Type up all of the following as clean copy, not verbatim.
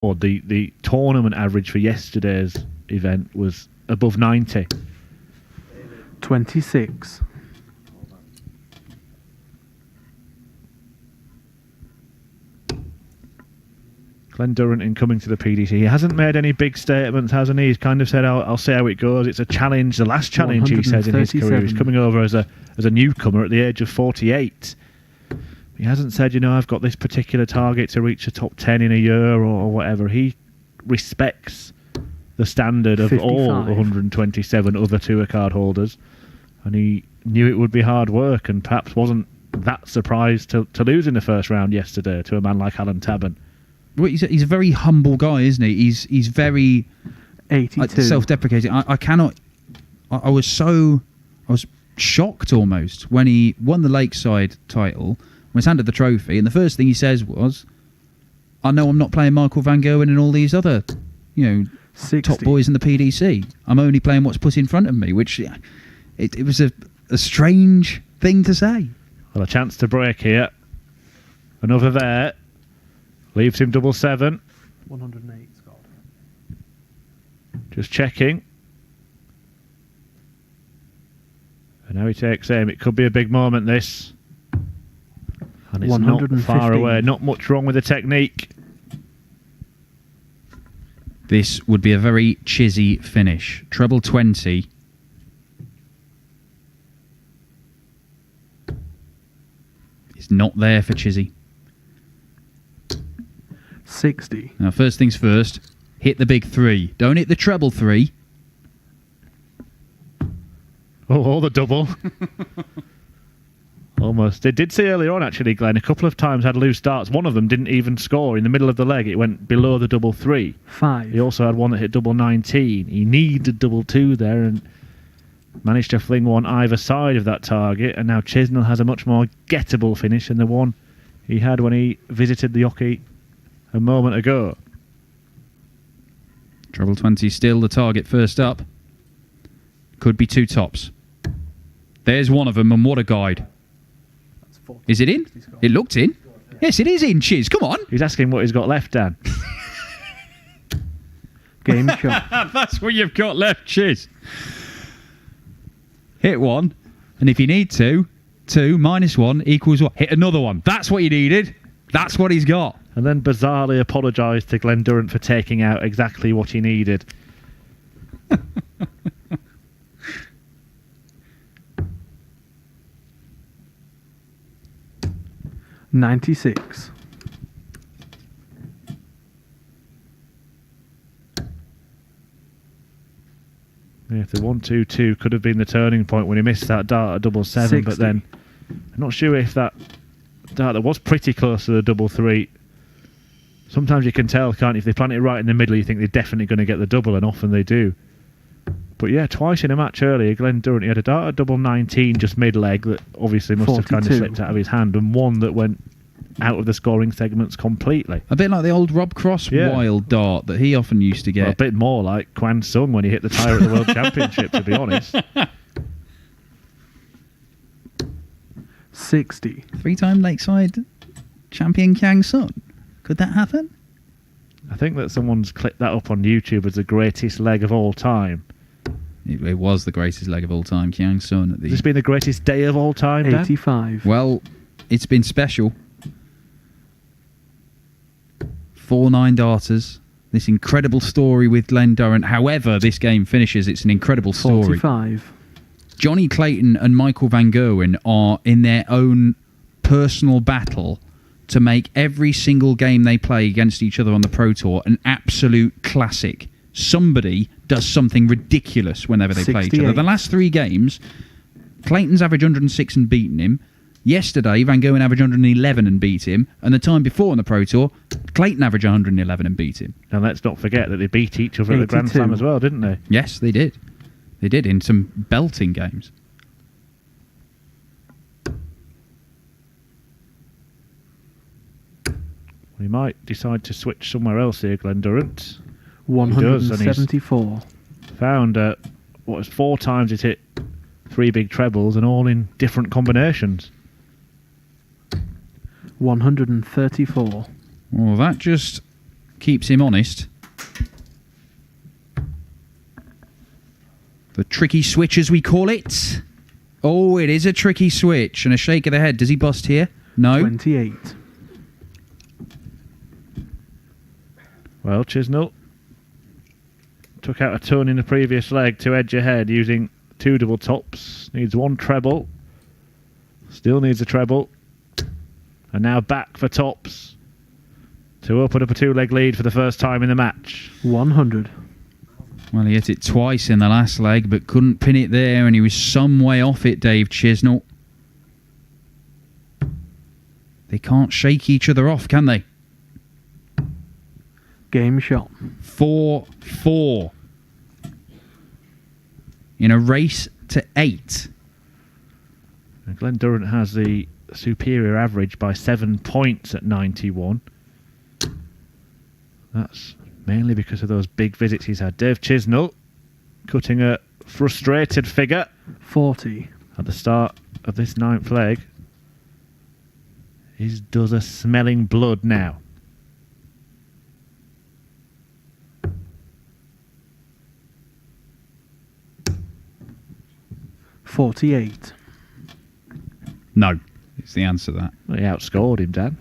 The tournament average for yesterday's event was above 90. 26. Glenn Durrant in coming to the PDC. He hasn't made any big statements, hasn't he? He's kind of said, I'll see how it goes. It's a challenge, the last challenge, he says, in his career. He's coming over as a newcomer at the age of 48. He hasn't said, I've got this particular target to reach the top 10 in a year or whatever. He respects the standard of 55. all 127 other tour card holders. And he knew it would be hard work and perhaps wasn't that surprised to lose in the first round yesterday to a man like Alan Tabban. Well, he's a very humble guy, isn't he? He's very 82. Self-deprecating. I was shocked almost when he won the Lakeside title, was handed the trophy, and the first thing he says was, I know I'm not playing Michael Van Gerwen and all these other, 60. top boys in the PDC. I'm only playing what's put in front of me, which it was a strange thing to say. Well, a chance to break here. Another there. Leaves him 7-7. 108 scored. Just checking. And now he takes aim. It could be a big moment, this. And it's not far away. Not much wrong with the technique. This would be a very chizzy finish. Treble 20. It's not there for Chizzy. 60. Now, first things first, hit the big 3. Don't hit the treble 3. Oh, the double. Almost. They did see earlier on, actually, Glenn, a couple of times had loose darts. One of them didn't even score. In the middle of the leg, it went below the double 3. 5. He also had one that hit double 19. He needed double 2 there and managed to fling one either side of that target. And now Chisnall has a much more gettable finish than the one he had when he visited the Oki a moment ago. Treble 20 still the target first up. Could be 2 tops. There's one of them, and what a guide. Is it in? It looked in. Yes, it is in, Chiz. Come on. He's asking what he's got left, Dan. Game shot. That's what you've got left, Chiz. Hit one, and if you need 2 minus 1 equals what? Hit another one. That's what you needed. That's what he's got. And then bizarrely apologised to Glenn Durrant for taking out exactly what he needed. $96. Yeah, if the 1-2-2 could have been the turning point when he missed that dart at double 7, 60. but then I'm not sure if that dart that was pretty close to the double 3. Sometimes you can tell, can't you? If they plant it right in the middle, you think they're definitely going to get the double, and often they do. But yeah, twice in a match earlier, Glenn Durrant, he had a dart at double 19 just mid-leg that obviously must have kind of slipped out of his hand, and one that went out of the scoring segments completely. A bit like the old Rob Cross wild dart that he often used to get. Well, a bit more like Kwan Sung when he hit the tyre at the World Championship, to be honest. 60. 3-time Lakeside champion Kang Sun. Could that happen? I think that someone's clipped that up on YouTube as the greatest leg of all time. It was the greatest leg of all time, Kang Sun. Has this been the greatest day of all time, Dan? 85. Well, it's been special. 4 9-darters. This incredible story with Glenn Durrant. However this game finishes, it's an incredible story. 45. Johnny Clayton and Michael Van Gerwen are in their own personal battle to make every single game they play against each other on the Pro Tour an absolute classic. Somebody does something ridiculous whenever they play each other. The last 3 games, Clayton's averaged 106 and beaten him. Yesterday, Van Gerwen averaged 111 and beat him. And the time before on the Pro Tour, Clayton averaged 111 and beat him. And let's not forget that they beat each other at the Grand Slam as well, didn't they? Yes, they did. They did in some belting games. He might decide to switch somewhere else here, Glenn Durrant. 174. Found 4 times he's hit 3 big trebles and all in different combinations. 134. Well, that just keeps him honest. The tricky switch, as we call it. Oh, it is a tricky switch. And a shake of the head. Does he bust here? No. 28. Well, Chisnall took out a ton in the previous leg to edge ahead using 2 double tops. Needs 1 treble. Still needs a treble. And now back for tops to open up a 2-leg lead for the first time in the match. 100. Well, he hit it twice in the last leg, but couldn't pin it there, and he was some way off it, Dave Chisnall. They can't shake each other off, can they? Game shot. 4-4. In a race to 8. And Glenn Durrant has the superior average by 7 points at 91. That's mainly because of those big visits he's had. Dave Chisnall cutting a frustrated figure 40. at the start of this 9th leg. He does a smelling blood now. 48. No, is the answer to that. Well, he outscored him, Dan.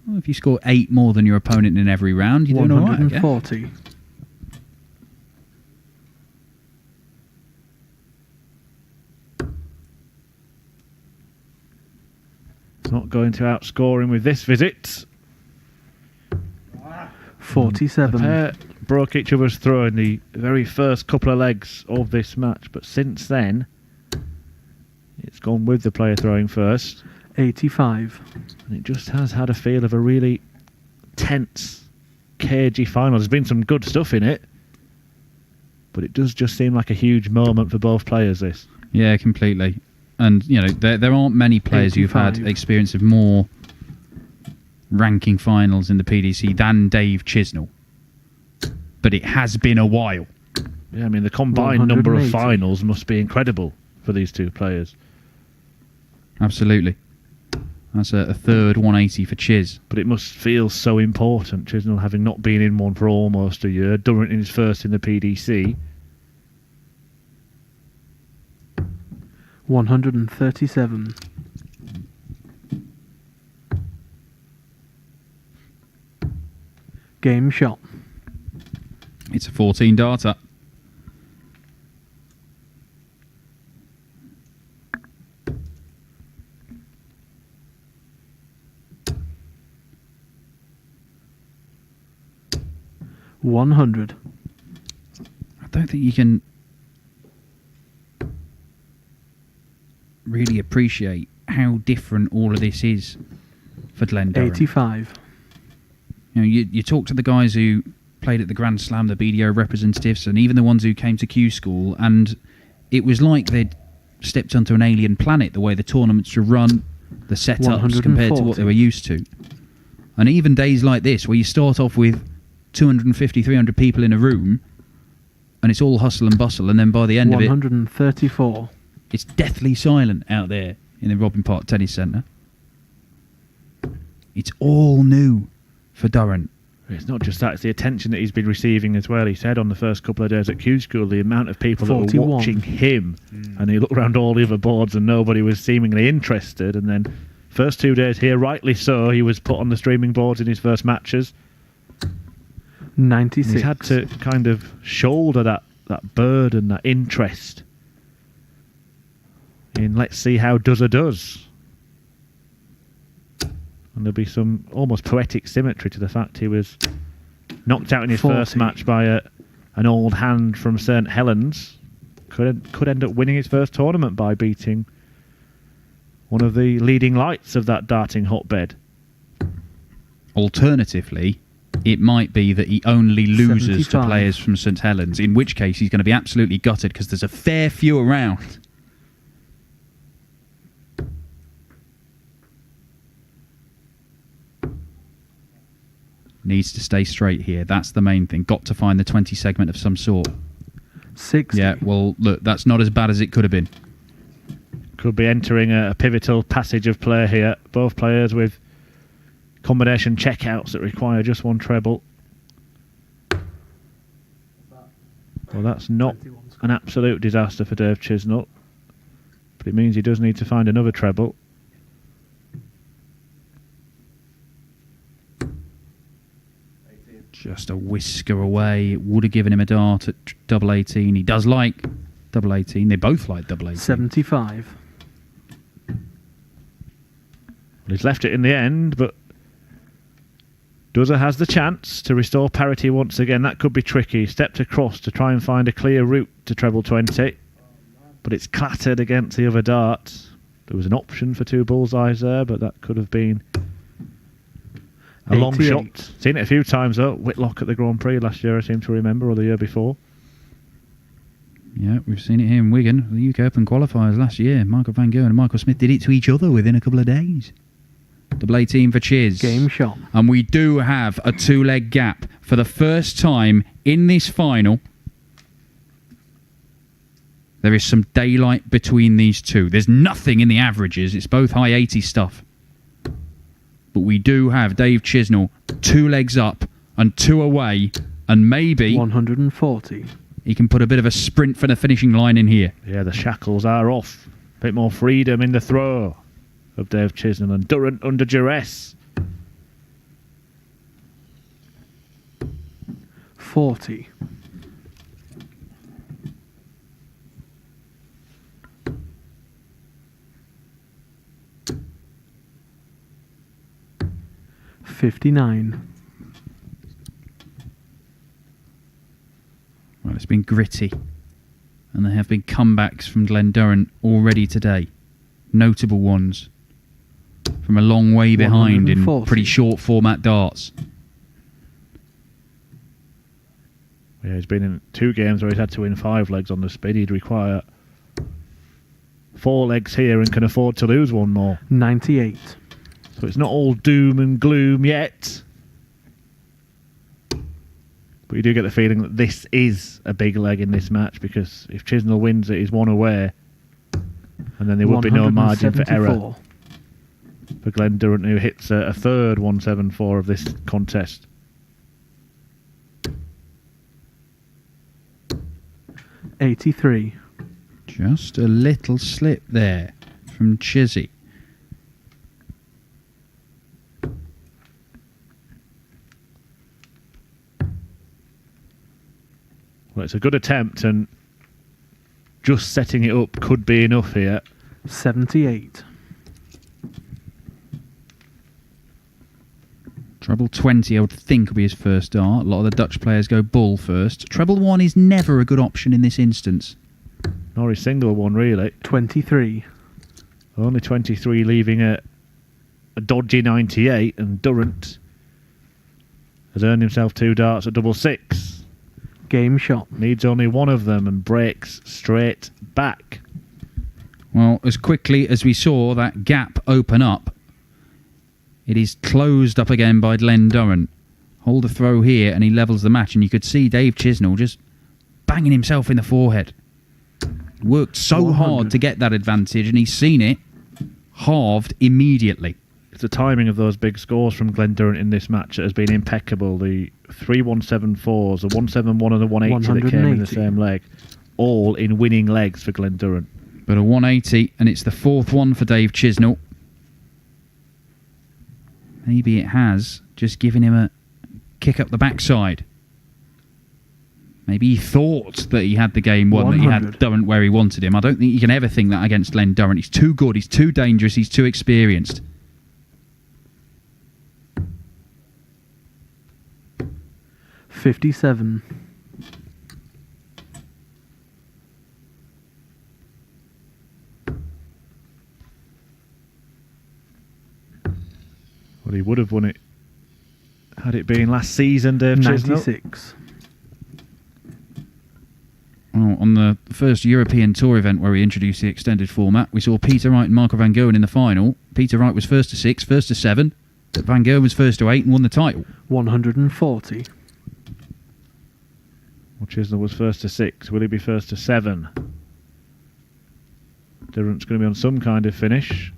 Well, if you score 8 more than your opponent in every round, you're doing all right. I guess. 140. Not going to outscore him with this visit. 47. The pair broke each other's throw in the very first couple of legs of this match, but since then, it's gone with the player throwing first. 85. And it just has had a feel of a really tense, cagey final. There's been some good stuff in it, but it does just seem like a huge moment for both players, this. Yeah, completely. And, you know, there aren't many players who've had 85. experience of more ranking finals in the PDC than Dave Chisnall. But it has been a while. Yeah, I mean, the combined number of 180. finals must be incredible for these two players. Absolutely. That's a third 180 for Chiz. But it must feel so important, Chisnall having not been in one for almost a year, Durrant in his first in the PDC. 137. Game shot. It's a 14 darter. $100. I don't think you can really appreciate how different all of this is for Glenn Durrant. 85. You know, you talk to the guys who played at the Grand Slam, the BDO representatives, and even the ones who came to Q School, and it was like they'd stepped onto an alien planet, the way the tournaments were run, the setups compared to what they were used to. And even days like this, where you start off with 250, 300 people in a room, and it's all hustle and bustle, and then by the end of it, 134. it's deathly silent out there in the Robin Park Tennis Centre. It's all new for Durrant. It's not just that, it's the attention that he's been receiving as well. He said on the first couple of days at Q School, the amount of people that were 41. watching him, and he looked around all the other boards and nobody was seemingly interested. And then first 2 days here, rightly so, he was put on the streaming boards in his first matches. 96. And he's had to kind of shoulder that burden, that interest in let's see how does. And there'll be some almost poetic symmetry to the fact he was knocked out in his 40. first match by an old hand from St Helens. Could end up winning his first tournament by beating one of the leading lights of that darting hotbed. Alternatively, it might be that he only loses to 75. players from St Helens, in which case he's going to be absolutely gutted because there's a fair few around. Needs to stay straight here. That's the main thing. Got to find the 20 segment of some sort. 60. Yeah, well, look, that's not as bad as it could have been. Could be entering a pivotal passage of play here. Both players with combination checkouts that require just one treble. Well, that's not an absolute disaster for Dave Chisnall, but it means he does need to find another treble. Just a whisker away. It would have given him a dart at double 18. He does like double 18. They both like double 18. 75. Well, he's left it in the end, but Duzza has the chance to restore parity once again. That could be tricky. Stepped across to try and find a clear route to treble 20, but it's clattered against the other darts. There was an option for 2 bullseyes there, but that could have been a long 88. shot. Seen it a few times though. Whitlock at the Grand Prix last year, I seem to remember, or the year before. Yeah, we've seen it here in Wigan. The UK Open qualifiers last year. Michael Van Gerwen and Michael Smith did it to each other within a couple of days. Double 18 for Chiz. Game shot. And we do have a 2-leg gap for the first time in this final. There is some daylight between these two. There's nothing in the averages. It's both high 80 stuff. But we do have Dave Chisnall 2 legs up and 2 away, and maybe 140. he can put a bit of a sprint for the finishing line in here. Yeah, the shackles are off. A bit more freedom in the throw of Dave Chisnall, and Durrant under duress. 40. $59. Well, it's been gritty, and there have been comebacks from Glen Durrant already today. Notable ones from a long way behind in 140. pretty short format darts. Yeah, he's been in 2 games where he's had to win 5 legs on the spin. He'd require 4 legs here and can afford to lose 1 more. 98. So it's not all doom and gloom yet. But you do get the feeling that this is a big leg in this match, because if Chisnall wins it, he's 1 away. And then there would be no margin for error 174. for Glen Durrant, who hits a third 174 of this contest. $83. Just a little slip there from Chizzy. Well, it's a good attempt, and just setting it up could be enough here. 78. Treble 20, I would think, will be his first dart. A lot of the Dutch players go bull first. Treble 1 is never a good option in this instance. Nor his single one, really. 23. Only 23, leaving a dodgy 98, and Durrant has earned himself 2 darts at double 6. Game shot. Needs only 1 of them and breaks straight back. Well, as quickly as we saw that gap open up, it is closed up again by Glen Durrant. Hold a throw here and he levels the match, and you could see Dave Chisnall just banging himself in the forehead. Worked so 100. hard to get that advantage, and he's seen it halved immediately. It's the timing of those big scores from Glen Durrant in this match that has been impeccable. The 3 174s, the 171 and the 180 that came in the 180. same leg, all in winning legs for Glen Durrant. But a 180, and it's the 4th one for Dave Chisnall. Maybe it has just given him a kick up the backside. Maybe he thought that he had the game won, that he had 100. Durrant where he wanted him. I don't think you can ever think that against Glen Durrant. He's too good, he's too dangerous, he's too experienced. $57. Well, he would have won it had it been last season, Dave Chisnall. 96. Well, on the first European Tour event where we introduced the extended format, we saw Peter Wright and Michael Van Gerwen in the final. Peter Wright was first to 6, first to 7. But Van Gerwen was first to 8 and won the title. 140. Well, Chisnall was first to 6. Will he be first to 7? Durrant's going to be on some kind of finish.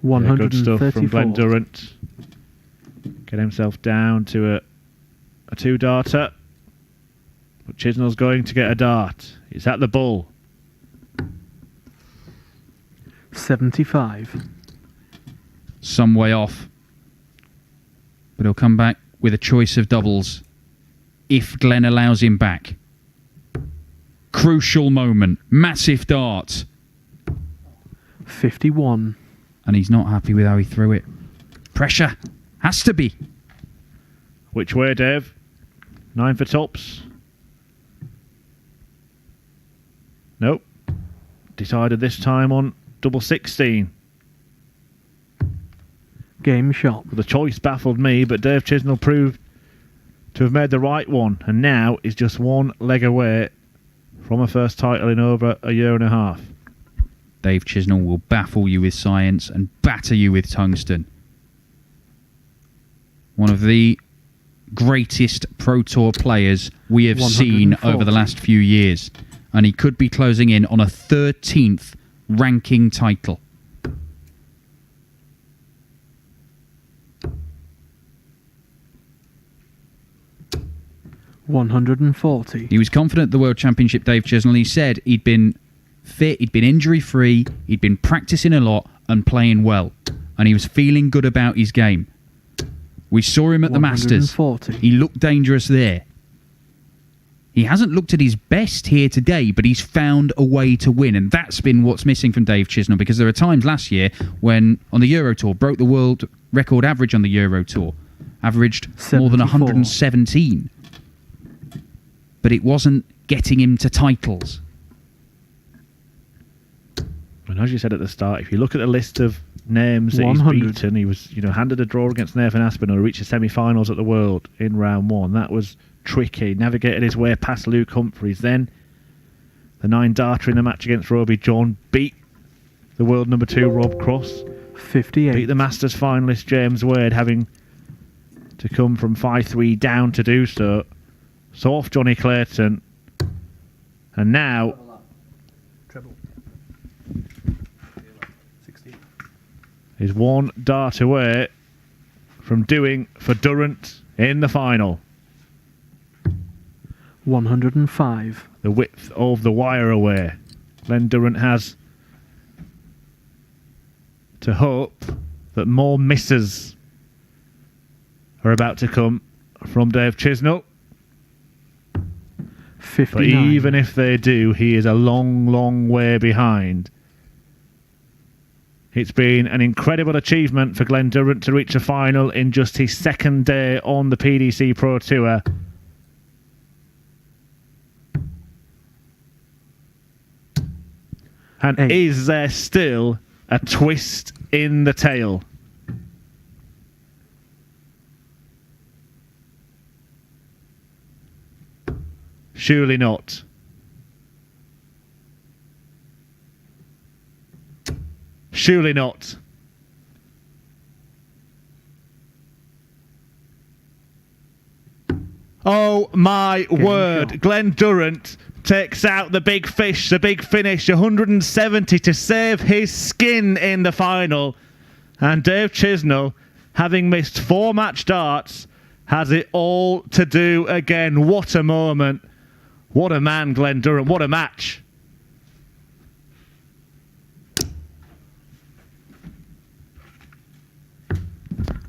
Good stuff from 134. Glenn Durrant. Get himself down to a 2-darter. But Chisnall's going to get a dart. It's at the bull. 75. Some way off. But he'll come back with a choice of doubles if Glenn allows him back. Crucial moment. Massive dart. 51. And he's not happy with how he threw it. Pressure. Has to be. Which way, Dave? 9 for tops. Nope. Decided this time on double 16. Game shot. The choice baffled me, but Dave Chisnall proved to have made the right one, and now is just one leg away from a first title in over a year and a half. Dave Chisnall will baffle you with science and batter you with tungsten. One of the greatest Pro Tour players we have seen 140. over the last few years. And he could be closing in on a 13th ranking title. $140. He was confident at the World Championship, Dave Chisnall. He said he'd been fit, he'd been injury-free, he'd been practicing a lot and playing well. And he was feeling good about his game. We saw him at the Masters. 140. He looked dangerous there. He hasn't looked at his best here today, but he's found a way to win. And that's been what's missing from Dave Chisnall, because there are times last year when, on the Euro Tour, broke the world record average on the Euro Tour. Averaged more than 74. 117. But it wasn't getting him to titles. And as you said at the start, if you look at the list of names that 100. he's beaten, he was, handed a draw against Nathan Aspinall, reached the semi-finals at the World in round 1. That was tricky. Navigated his way past Luke Humphries. Then the 9-darter in the match against Roby John beat the world number 2 Rob Cross. 58. Beat the Masters finalist James Wade, having to come from 5-3 down to do so. So off Johnny Clayton. And now is 1 dart away from doing for Durrant in the final. 105. The width of the wire away. Glenn Durrant has to hope that more misses are about to come from Dave Chisnall. 59. But even if they do, he is a long, long way behind. It's been an incredible achievement for Glenn Durrant to reach a final in just his second day on the PDC Pro Tour. And 8. is there still a twist in the tail? Surely not. Surely not. Oh my word. shot. Glenn Durrant takes out the big fish, the big finish, 170 to save his skin in the final. And Dave Chisnall, having missed 4 match darts, has it all to do again. What a moment. What a man, Glenn Durrant. What a match.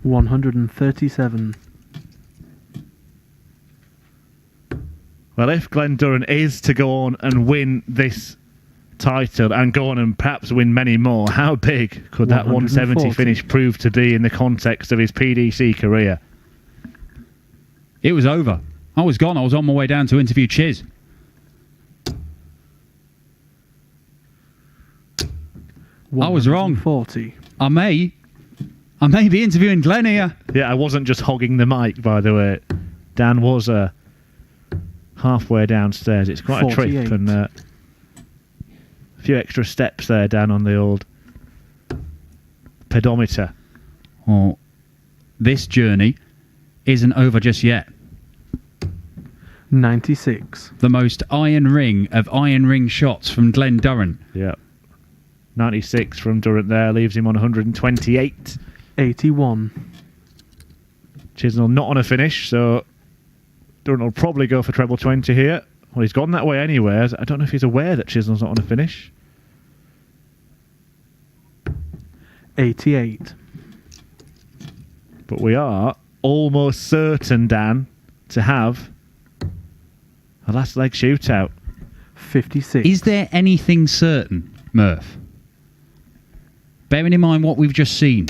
$137. Well, if Glenn Durrant is to go on and win this title and go on and perhaps win many more, how big could that 170 140. finish prove to be in the context of his PDC career? It was over. I was gone. I was on my way down to interview Chiz. I was wrong. 40. I may be interviewing Glenn here. Yeah, I wasn't just hogging the mic, by the way. Dan was halfway downstairs. It's quite a 48. trip and a few extra steps there, Dan, on the old pedometer. Oh, this journey isn't over just yet. 96. The most iron ring of iron ring shots from Glenn Durrant. Yeah. 96 from Durrant there leaves him on 128. 81. Chisnall not on a finish, so Durrant will probably go for treble 20 here. Well, he's gone that way anyway. I don't know if he's aware that Chisnall's not on a finish. 88. But we are almost certain, Dan, to have a last leg shootout. 56. Is there anything certain, Murph? Bearing in mind what we've just seen.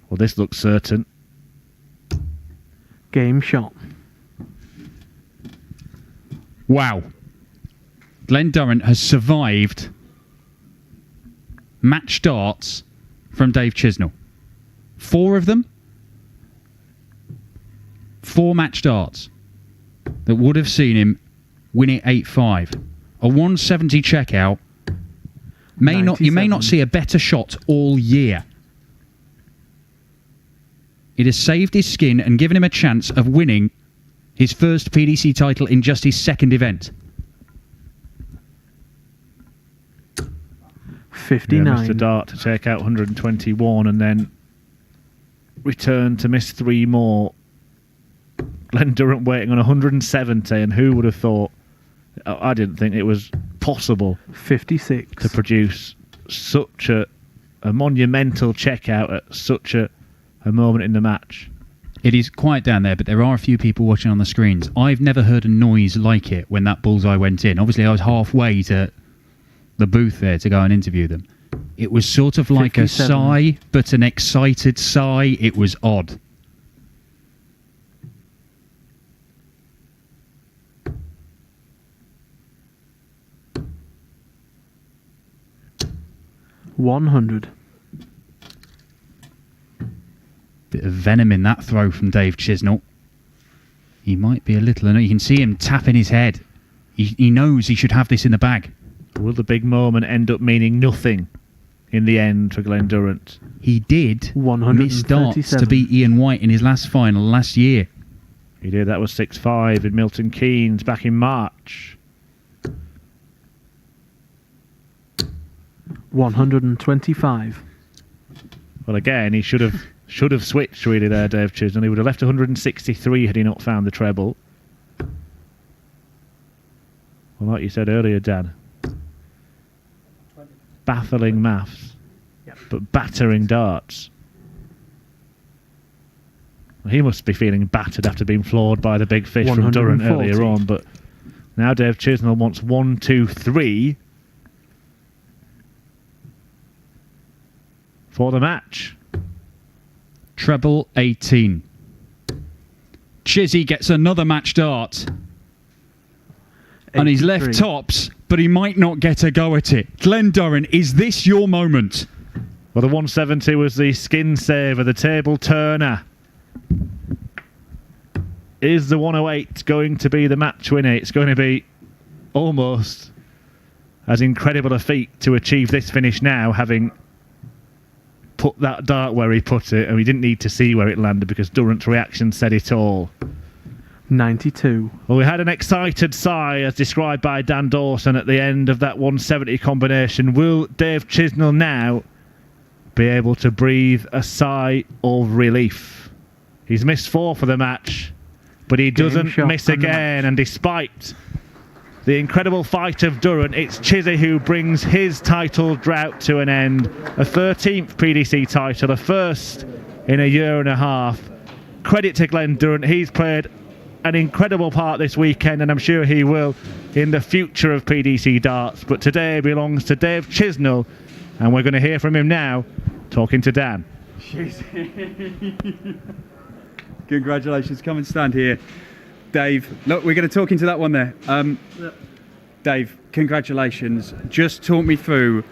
Well, this looks certain. Game shot. Wow. Glenn Durrant has survived match darts from Dave Chisnall. 4 of them. 4 match darts that would have seen him win it 8-5. A 170 checkout. You may not see a better shot all year. It has saved his skin and given him a chance of winning his first PDC title in just his second event. 59. Yeah, Mr. Dart to take out 121 and then return to miss 3 more. Glenn Durrant waiting on 170, and who would have thought? I didn't think it was possible 56. to produce such a monumental checkout at such a moment in the match. It is quiet down there, but there are a few people watching on the screens. I've never heard a noise like it when that bullseye went in. Obviously, I was halfway to the booth there to go and interview them. It was sort of like 57. a sigh, but an excited sigh. It was odd. $100. Bit of venom in that throw from Dave Chisnall. He might be a little... You can see him tapping his head. He knows he should have this in the bag. Will the big moment end up meaning nothing in the end for Glenn Durrant? He did miss 137. darts to beat Ian White in his last final last year. He did. That was 6-5 in Milton Keynes back in March. 125. Well, again, he should have switched really there, Dave Chisnall. He would have left 163 had he not found the treble. Well, like you said earlier, Dan, baffling maths, but battering darts. Well, he must be feeling battered after being floored by the big fish from Durrant 140. earlier on, but now Dave Chisnall wants 1, 2, 3 for the match. Treble 18. Chizzy gets another match dart. And he's left 83. tops, but he might not get a go at it. Glenn Durrant, is this your moment? Well, the 170 was the skin saver, the table turner. Is the 108 going to be the match winner? It's going to be almost as incredible a feat to achieve this finish now, having put that dart where he put it, and we didn't need to see where it landed because Durrant's reaction said it all. 92. Well, we had an excited sigh as described by Dan Dawson at the end of that 170 combination. Will Dave Chisnall now be able to breathe a sigh of relief? He's missed 4 for the match, but he doesn't shot miss and the again, and despite the incredible fight of Durrant, it's Chizzy who brings his title drought to an end. A 13th PDC title, a first in a year and a half. Credit to Glenn Durrant. He's played an incredible part this weekend, and I'm sure he will in the future of PDC darts. But today belongs to Dave Chisnall, and we're going to hear from him now, talking to Dan. Congratulations. Come and stand here. Dave, look, we're going to talk into that one there. Dave, congratulations. Just talk me through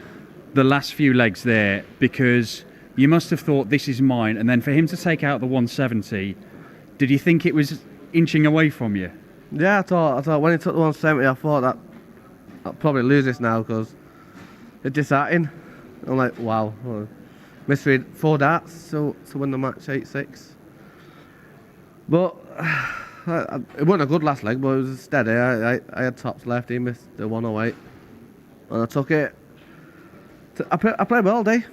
the last few legs there, because you must have thought this is mine, and then for him to take out the 170, did you think it was inching away from you? Yeah, I thought when he took the 170, I thought that I'll probably lose this now because it's disheartening. I'm like, wow, missed 4 darts to win the match 8-6. But it wasn't a good last leg, but it was steady. I had tops left, he missed the 108, and I took it. I played well all day.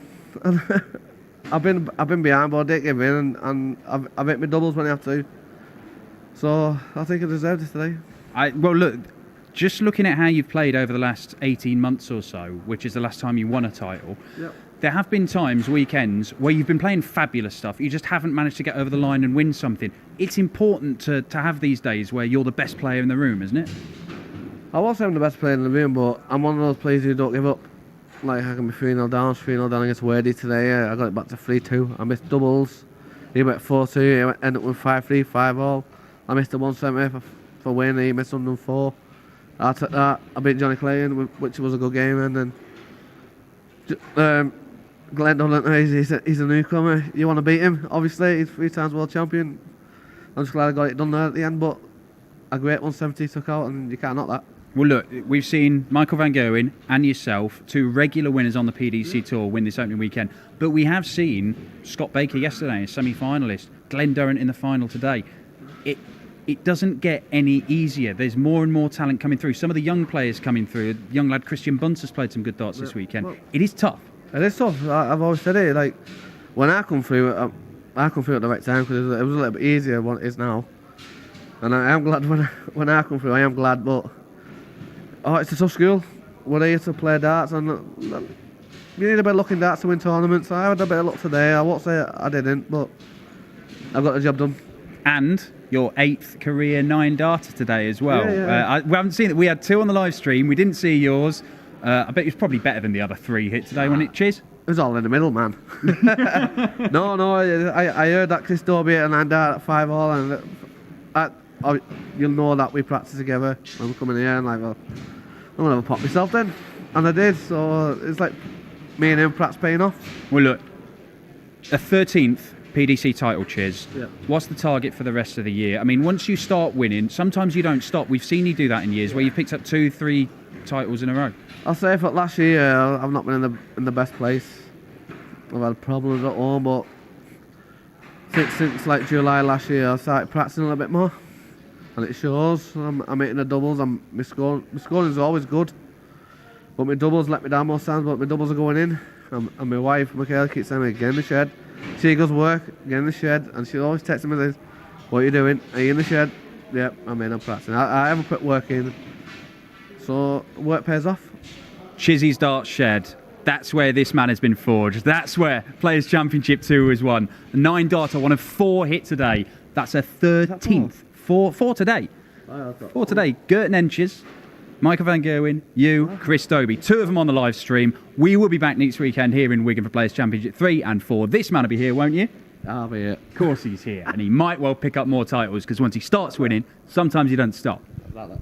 I've been behind, but I didn't give in, and I've hit my doubles when I have to. So I think I deserved it today. Well, look, just looking at how you've played over the last 18 months or so, which is the last time you won a title, Yep. there have been times, weekends, where you've been playing fabulous stuff. You just haven't managed to get over the line and win something. It's important to have these days where you're the best player in the room, isn't it? I was having the best player in the room, but I'm one of those players who don't give up. Like, I can be 3-0 down, 3-0 down against Wordy today. I got it back to 3-2. I missed doubles. He went 4-2. He ended up with 5-3, 5-all. I missed the 170 for win. He missed 104. I took that. I beat Johnny Clayton, which was a good game. And then Glenn Durrant, he's a newcomer. You want to beat him, obviously. He's 3 times world champion. I'm just glad I got it done there at the end, but a great 170 he took out, and you can't knock that. Well, look, we've seen Michael Van Gerwen and yourself, 2 regular winners on the PDC Tour, win this opening weekend. But we have seen Scott Baker yesterday, a semi-finalist, Glenn Durrant in the final today. It doesn't get any easier. There's more and more talent coming through. Some of the young players coming through. Young lad Christian Bunce has played some good darts this weekend. Well, it is tough. It is tough. I've always said it. Like, when I come through, I come through at the right time, because it was a little bit easier than it is now. And I am glad when I come through. I am glad, but it's a tough school. We're here to play darts, and you need a bit of luck in darts to win tournaments. I had a bit of luck today. I won't say I didn't, but I've got the job done. And your 8th career 9-darter today as well. Yeah. We haven't seen it. We had 2 on the live stream. We didn't see yours. I bet it was probably better than the other 3 hit today, wasn't it, Chiz? It was all in the middle, man. No, I heard that Chris Dobie hit a 9-dart at 5-all, and you'll know that we practice together when we come in here, and like, well, I'm gonna have a pop myself then, and I did. So it's like me and him practice paying off. Well, look, a 13th PDC title, Chiz. Yeah. What's the target for the rest of the year? I mean, once you start winning, sometimes you don't stop. We've seen you do that in years where you've picked up 2, 3 titles in a row. I'll say for last year, I've not been in the best place. I've had problems at home, but since like July last year, I started practicing a little bit more, and it shows. I'm hitting the doubles. My scoring is always good, but my doubles let me down most times. But my doubles are going in, and my wife Michaela keeps saying, "Get in the shed." She goes work, get in the shed, and she always texts me this, "What are you doing? Are you in the shed?" Yep, I'm practicing. I haven't put work in, so work pays off. Chizzy's Dart Shed. That's where this man has been forged. That's where Players Championship 2 was won. A 9-darter, one of 4 hit today. That's a 13th. 4 today. 4 today. Gert Nenches, Michael Van Gerwen, you, Chris Dobie. 2 of them on the live stream. We will be back next weekend here in Wigan for Players Championship 3 and 4. This man will be here, won't you? I'll be here. Of course he's here. And he might well pick up more titles, because once he starts winning, sometimes he doesn't stop. Like that.